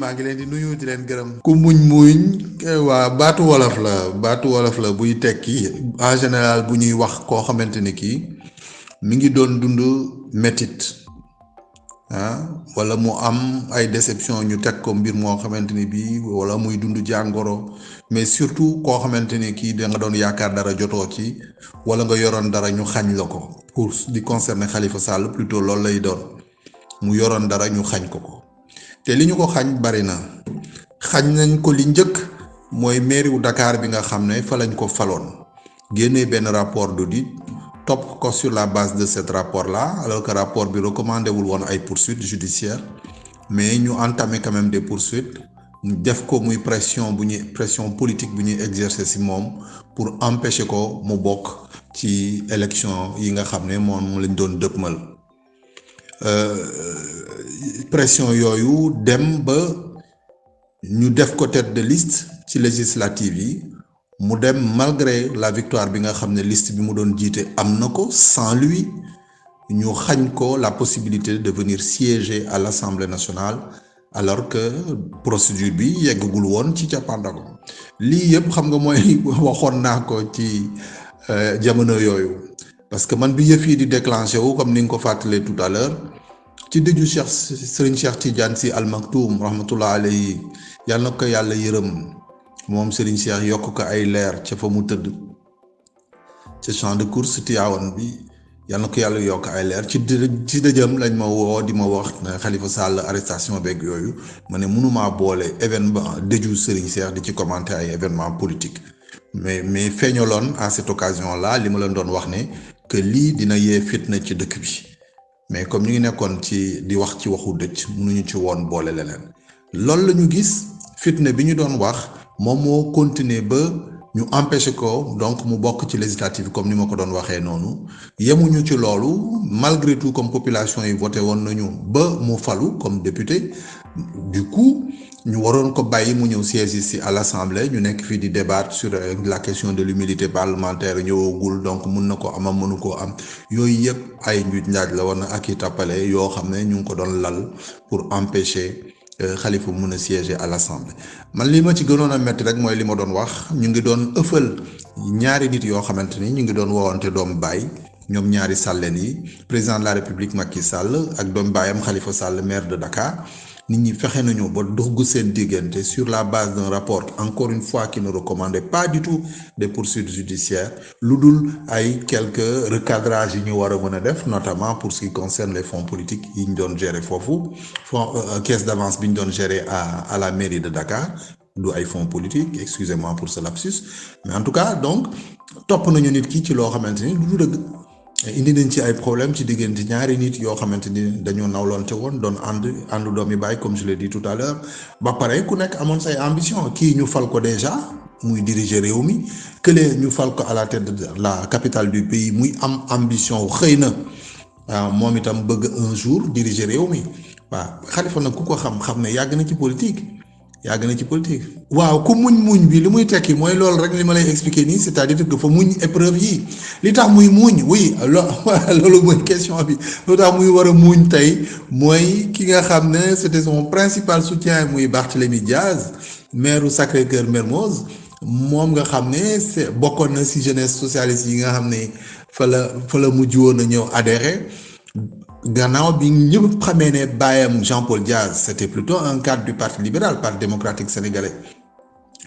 maa ngi leen di nuyu di leen gërëm. ku muñ waa baatu wolof la buy tekki en général bu ñuy wax koo xamante ni kii mi ngi doon dund métit wala mu am ay déception ñu teg ko mbir moo xamante ni bii wala muy dund jàngoro mais surtout koo xamante ni kii da nga doon yaakaar dara jotoo ci wala nga yoroon dara ñu xañ la ko pour di concerner Khalifa Sall plutôt loolu lay doon mu yoroon dara ñu xañ ko te li ñu ko xañ bari na xañ nañ ko li njëkk mooy mairie wu Dakar bi nga xam ne fa lañ ko faloon génnee benn rapport d'audit topp ko sur la base de cet rapport là alors que rapport bi recommandé wul woon ay poursuites judiciaires mais ñu entamé quand même des poursuites def ko muy pression politique bu ñuy exercer ci moom pour empêcher ko mu bokk ci élection yi nga xam ne moom lañ doon dëppmal pression yooyu dem ba ñu def ko tête de liste ci législative yi mu dem malgré la victoire bi nga xam ne liste bi mu doon jiite am na ko sans lui ñu xañ ko la possibilité de venir siéger à l'Assemblée nationale alors que procédure bi yeggagul woon ci cappaandaw lii yëpp xam nga mooy waxoon naa ko ci jamono yooyu parce que man bi yëf yi di déclenché wu comme ni nga ko fàttalee tout à l'heure ci dëju Serigne Cheikh Tidiane Sy Al Maktoum rahmatullah alayhi yàlla na ko yàlla yërëm moom Serigne Cheikh yokk ko ay leer ca fa mu tëdd ca champ de course Tivaouane bi yàlla na ko yàlla yokk ay leer ci dëjëm lañ ma woo di ma wax ne Khalifa Sall arrestation beeg yooyu ma ne mënumaa boole événement dëju Serigne Cheikh di ci commenter ay événement politique mais feeñaloon à cette occasion là li ma leen doon wax ne que lii dina yee fitna ci dëkk bi mais comme ñu ngi nekkoon ci di wax ci waxu dëj mënuñu ci woon boole leneen loolu la ñu gis fitna bi ñu doon wax moom moo continuer ba ñu empêcher ko donc mu bokk ci législative comme ni ma ko doon waxee noonu yemuñu ci loolu malgré tout comme population yi voté woon nañu ba mu falu comme député du coup ñu waroon ko bàyyi mu ñëw siège ci à l'Assemblée ñu nekk fii di débattre sur la question de l'immunité parlementaire ñëwagul donc mun na ko am mënu koo am yooyu yëpp ay njuuj njaaj la war na ak i tàppale yoo xam ne ñu ngi ko doon lal pour empêcher Khalifa mun a siéger à l'Assemblée man li ma ci gënoon a metti rek mooy li ma doon wax ñu ngi doon ëffal ñaari nit yoo xamante ni ñu ngi doon woowante doomu baay ñoom ñaari sàlleen yi président de la République Macky Sall ak doomu baayam Khalifa Sall maire de Dakar nit ñi fexe nañu ba dugg seen diggante sur la base d'un rapport encore une fois qui ne recommandait pas du tout des poursuites judiciaires lu dul ay quelques recadrages yi ñu war a mën a def notamment pour ce qui concerne les fonds politiques yi ñu doon gérer foofu fonds caisse d'avance bi ñu doon gérer à la mairie de Dakar du ay fonds politiques excusez-moi pour ce lapsus mais en tout cas donc topp nañu nit ki ci loo xamante ni du dëgg indi nañ ci ay problème ci diggante ñaari nit yoo xamante ni dañoo nawlonte woon doon ànd doomi baay comme je l'ai dit tout à l'heure ba pare ku nekk amoon say ambition kii ñu fal ko déjà muy diriger réew mi kële ñu fal ko à la tête de la capitale du pays muy am ambition xëy na waaw moom itam bëgg un jour diriger réew mi waaw Khalifa nag ku ko xam ne yàgg na ci politique waaw ku muñ bi li muy tekki mooy loolu rek li ma lay expliquer nii c'est-à-dire que fa muñ épreuve yi li tax muy muñ oui loolu mooy question bi lu tax muy war a muñ tey mooy ki nga xam ne c'était son principal soutien muy Barthélémy Diaz maire Sacré-Cœur Mermoz moom nga xam ne c'est bokkoon na ci jeunesse socialiste yi nga xam ne fa la mujj woon a ñëw adhéré gannaaw bi ñëpp xamee ne baayam Jean-Paul Diaz c'était plutôt un cadre du parti libéral parti démocratique sénégalais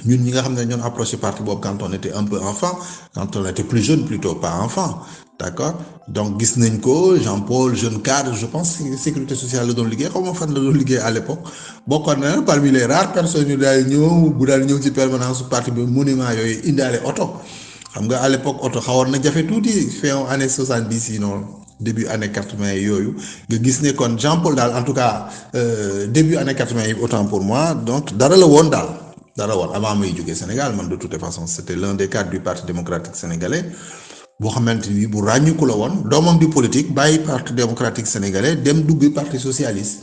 ñun ñi nga xam ne ñoon approché parti boobu quand on était un peu enfant quand on était plus jeune plutôt pas enfant d'accord donc gis nañ ko Jean-Paul jeune cadre je pense sécurité sociale la doon liggéey xaw ma fan la doon liggéey à l'époque bokkoon na parmi les rares personnes yu daal ñëw ci permanence su parti bi monument yooyu indaale oto xam nga à l'époque oto xawoon na jafe tuuti fin année 70 yi noonu début année 80 yooyu nga gis ne kon Jean-Paul daal en tout cas début année 80 yi autant pour moi donc dara la woon avant may jógee Sénégal man de toute façon c'était l'un des cadres du parti démocratique sénégalais boo xamante ni bu ràññiku la woon doomam di politique bàyyi parti démocratique sénégalais dem dugg parti socialiste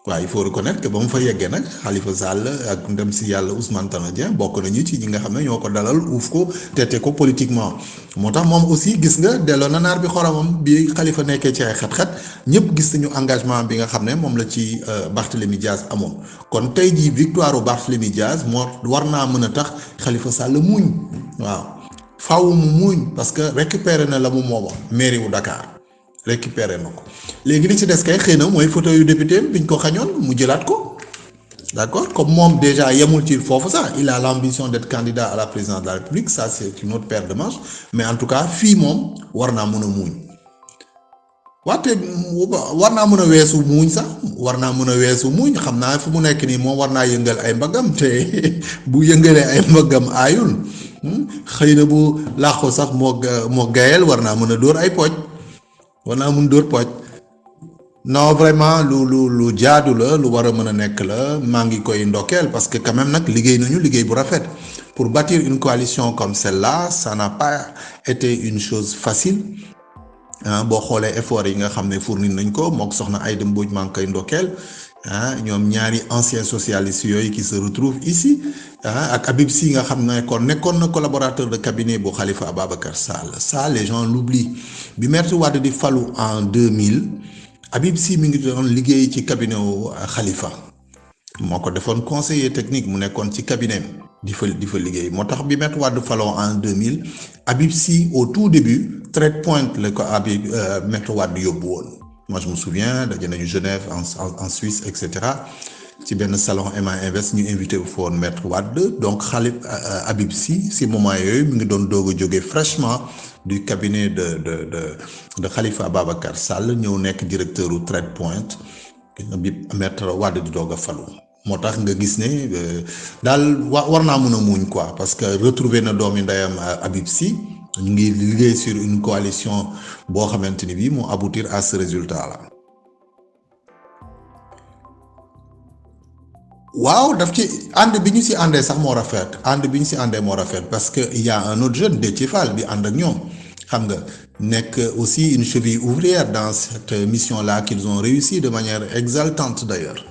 waaw il faut reconnaître que ba mu fa yeggee nag Khalifa Sall ak ndem si yàlla Ousmane Tanor Dieng bokk nañu ci ñi nga xam ne ñoo ko dalal uuf ko tete ko politiquement moo tax moom aussi gis nga delloo na naar bi xoromam bi Khalifa nekkee ci ay xat-xat ñëpp gis nañu engagement bi nga xam ne moom la ci Barthélémy Diaz amoon kon tey jii victoire u Barthélémy Diaz moo war naa mën a tax Khalifa Sall muuñ waaw faaw mu muuñ parce que récupéré na la mu moomoon mairie wu Dakar récupéré na ko léegi li ci des kay xëy na mooy fauteuil yu député biñ ko xañoon mu jëlaat ko d'accord comme moom déjà yemul ci foofu sax il a l'ambition d'être candidat à la présidence de la République ça c'est une autre paire de manches mais en tout cas fii moom war naa mën a muuñ waate war naa mën a weesu muuñ sax war naa mën a weesu muuñ xam naa fu mu nekk nii moom war naa yëngal ay mbagam te bu yëngalee ay mbagam aayul xëy na bu làqu sax moo gayel war naa mën a dóor ay pooj war naa mun dóor pooj non vraiment lu jaadu la lu war a mën a nekk la maa ngi koy ndokkeel parce que quand même nag liggéey nañu liggéey bu rafet pour bâtir une coalition comme celle-là ça n'a pas été une chose facile boo xoolee effort yi nga xam ne fournir nañ ko mook soxna Aïda Mbodj maa ngi koy ndokkeel ñoom ñaari anciens socialistes yooyu qui se retrouvent ici ak Habib Sy nga xam ne kon nekkoon na collaborateur de cabinet bu Khalifa Ababacar Sall ça les gens l'oublient bi Maître Wade di falu en 2000 Habib Sy mi ngi doon liggéey ci cabinet wu Khalifa moo ko defoon conseiller technique mu nekkoon ci cabinet di fa liggéey moo tax bi Maître Wade faloo en 2000 Habib Sy au tout début trait pointe la ko Maître Wade yóbbu woon moi je me souviens daje nañu Genève en Suisse et cetera ci benn salon MA Invest ñu invité wu foon Maître Wade donc Habib Sy si moment yooyu mi ngi doon doog a jógee fraîchement du cabinet de Khalifa Ababacar Sall ñëw nekk directeur u Trade Point bi Maître Wade di doog a falu moo tax nga gis ne daal war naa mën a muuñ quoi parce que retrouver na doomi ndeyam Habib Sy ñu ngi liggéey sur une coalition boo xamante ni bii moo aboutir à ce résultat là waaw daf ci ànd bi ñu si àndee sax moo rafet parce que il y a un autre jeune Déthié Fall bi ànd ak ñoom xam nga nekk aussi une cheville ouvrière dans cette mission là qu'ils ont réussi de manière exaltante d'ailleurs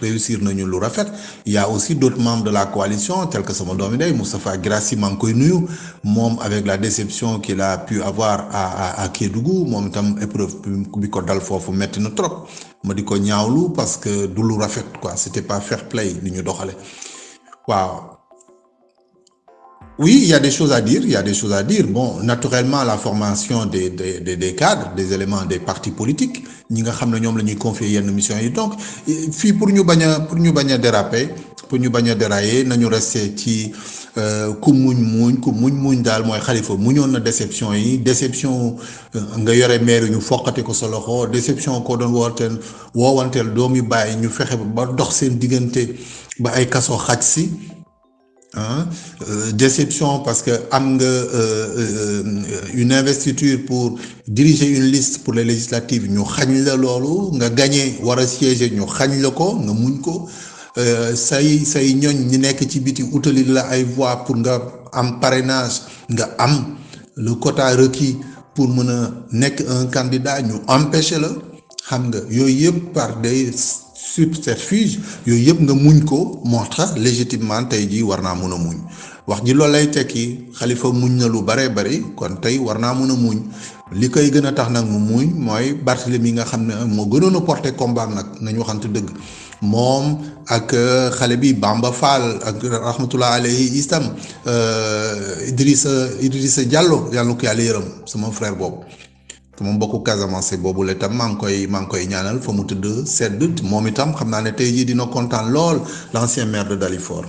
réussir nañu lu rafet il y a aussi d'autres membres de la coalition tels que sama doomi day Moustapha Guirassy maa ngi koy nuyu moom avec la déception qu'il a pu avoir à Kédougou moom itam épreuve bi ko dal foofu metti na trop ma di ko ñaawlu parce que du lu rafet quoi c'était pas fair play li ñu doxale waaw oui il y a des choses à dire bon naturellement la formation des cadres des éléments des partis politiques ñi nga xam ne ñoom la ñuy confier yenn mission yi donc fii pour ñu bañ a dérailler nañu rester ci ku muñ daal mooy Khalifa muñoon na déception nga yore maire ñu foqati ko sa loxo déception ko doon woowanteel doomi bàyyi ñu fexe ba dox seen diggante ba ay kaso xaj si déception parce que am nga une investiture pour diriger une liste pour les législatives ñu xañ la loolu nga gagné war a siéger ñu xañ la ko nga muñ ko say ñoñ ñi nekk ci biti utali la ay voix pour nga am parrainage nga am le quota requis pour mën a nekk un candidat ñu empêcher la xam nga yooyu yëpp par des subterfuge yooyu yëpp nga muñ ko moo tax légitimement tey jii war naa mën a muñ wax ji loolu lay tekki Khalifa muñ na lu bare bari kon tey war naa mën a muñ li koy gën a tax nag mu muñ mooy Barthélémy nga xam ne moo gënoon a porter combat nag nañu waxante dëgg moom ak xale bi Bamba Fall ak rahmatullah alayhi istam Idrissa Diallo yàlla ko yàlla yërëm sama frère boobu moom mbokku Casamance boobu la itam maa ngi koy ñaanal fa mu tëdd sedd moom itam xam naa ne tey jii dina kontaan lool l'ancien maire de Dalifort